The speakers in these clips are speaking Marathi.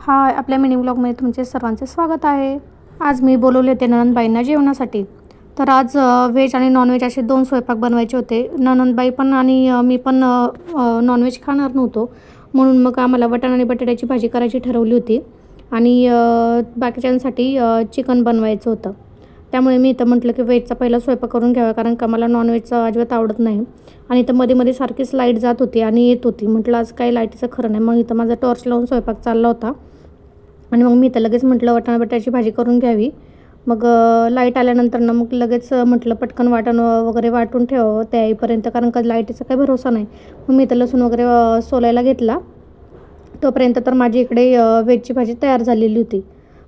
हाय, आपल्या मिनी व्लॉगमध्ये तुमचे सर्वांचे स्वागत आहे. आज मी बोलवले होते नणंदबाईंना जेवणासाठी. तर आज व्हेज आणि नॉनव्हेज असे 2 स्वयंपाक बनवायचे होते. नणंदबाई पण आणि मी पण नॉनव्हेज खाणार नव्हतो, म्हणून मग आम्हाला वाटाणा आणि बटाट्याची भाजी करायची ठरवली होती आणि बाकीच्यांसाठी चिकन बनवायचं होतं. त्यामुळे मी इथं म्हटलं की व्हेजचा पहिला स्वयंपाक करून घ्यावा, कारण का मला नॉनव्हेजचं अजिबात आवडत नाही. आणि इथं मध्ये सारखीच लाईट जात होती आणि येत होती. म्हटलं आज काही लाईटीचं खरं नाही. मग इथं माझा टॉर्च लावून स्वयंपाक चालला होता आणि मग मी तर लगेच म्हटलं वाटाणा बटाट्याची भाजी करून घ्यावी. मग लाईट आल्यानंतर मग लगेच म्हटलं पटकन वाटण वगैरे वाटून ठेवावं त्या येईपर्यंत, कारण का लाईटीचा काही भरोसा नाही. मग मी तर लसूण वगैरे सोलायला घेतला. तोपर्यंत तर माझी इकडे व्हेजची भाजी तयार झालेली होती.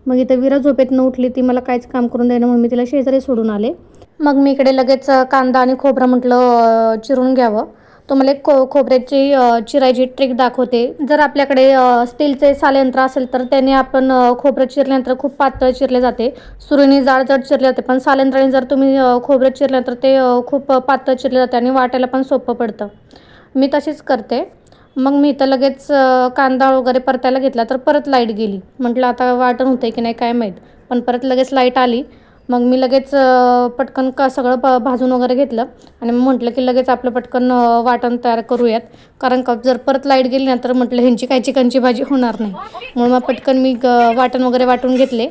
मग इथं विरा झोपेतनं उठली, ती मला काहीच काम करून देणं, म्हणून मी तिला शेजारी सोडून आले. मग मी इकडे लगेच कांदा आणि खोबरं म्हटलं चिरून घ्यावं. तुम्हाला एक खोबऱ्याची चिरायची ट्रिक दाखवते. जर आपल्याकडे स्टीलचे सालयंत्र असेल तर त्याने आपण खोबरं चिरल्यानंतर खूप पातळ चिरले जाते, सुरीने जाड चिरले जाते. पण सालयंत्राने जर तुम्ही खोबरं चिरलं तर ते खूप पातळ चिरले जाते आणि वाटायला पण सोपं पडतं. मी तशीच करते. मग मी इथं लगेच कांदा वगैरे परतायला घेतला तर परत लाईट गेली. म्हटलं आता वाटण होतं की नाही काय माहीत, पण परत लगेच लाईट आली. मग मी लगेच पटकन सगळं भाजून वगैरे घेतलं आणि मग म्हटलं की लगेच आपलं पटकन वाटण तयार करूयात, कारण का जर परत लाईट गेली ना तर म्हटलं ह्यांची काय चिकनची भाजी होणार नाही. म्हणून मग पटकन मी वाटण वगैरे वाटून घेतले.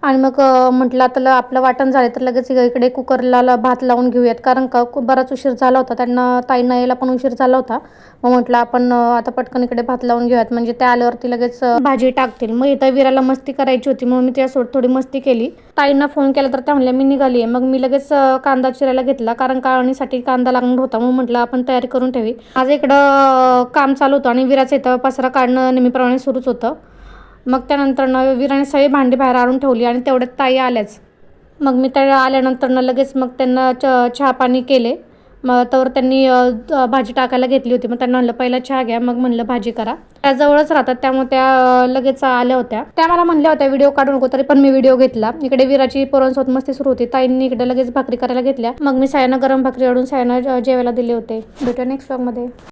आणि मग म्हटलं आता आपलं वाटण झालं तर लगेच इकडे कुकरला भात लावून घेऊयात, कारण का बराच उशीर झाला होता. त्यांना ताईंना यायला पण उशीर झाला होता. मग म्हटलं आपण आता पटकन इकडे भात लावून घेऊयात, म्हणजे त्या आल्यावरती लगेच भाजी टाकतील. मग इथं विराला मस्ती करायची होती, म्हणून मी त्यासोबत थोडी मस्ती केली. ताईंना फोन केला तर त्या म्हणल्या मी निघाली आहे. मग मी लगेच कांदा चिरायला घेतला, कारण काळणीसाठी कांदा लागणार होता. मग म्हटलं आपण तयारी करून ठेवी. माझं इकडं काम चालू होतं आणि विराचं इथं पसारा काढणं नेहमीप्रमाणे सुरूच होतं. मग त्यानंतर विराने सगळी भांडी बाहेर आणून ठेवली आणि तेवढ्यात ताई आल्याच. मग मी त्या आल्यानंतर लगेच मग त्यांना चहा पाणी केले. मग तर त्यांनी भाजी टाकायला घेतली होती. मग त्यांना म्हणलं पहिला चहा घ्या, मग म्हणलं भाजी करा. त्या जवळच राहतात, त्यामुळे त्या लगेच आल्या होत्या. त्या मला म्हणल्या होत्या व्हिडिओ काढू नको, तरी पण मी व्हिडिओ घेतला. इकडे विराची पोरांसोबत मस्ती सुरू होती. ताईंनी इकडे लगेच भाकरी करायला घेतल्या. मग मी सायांना गरम भाकरी ओढून सायांना जेवायला दिले होते. भेटूया नेक्स्ट व्लॉगमध्ये.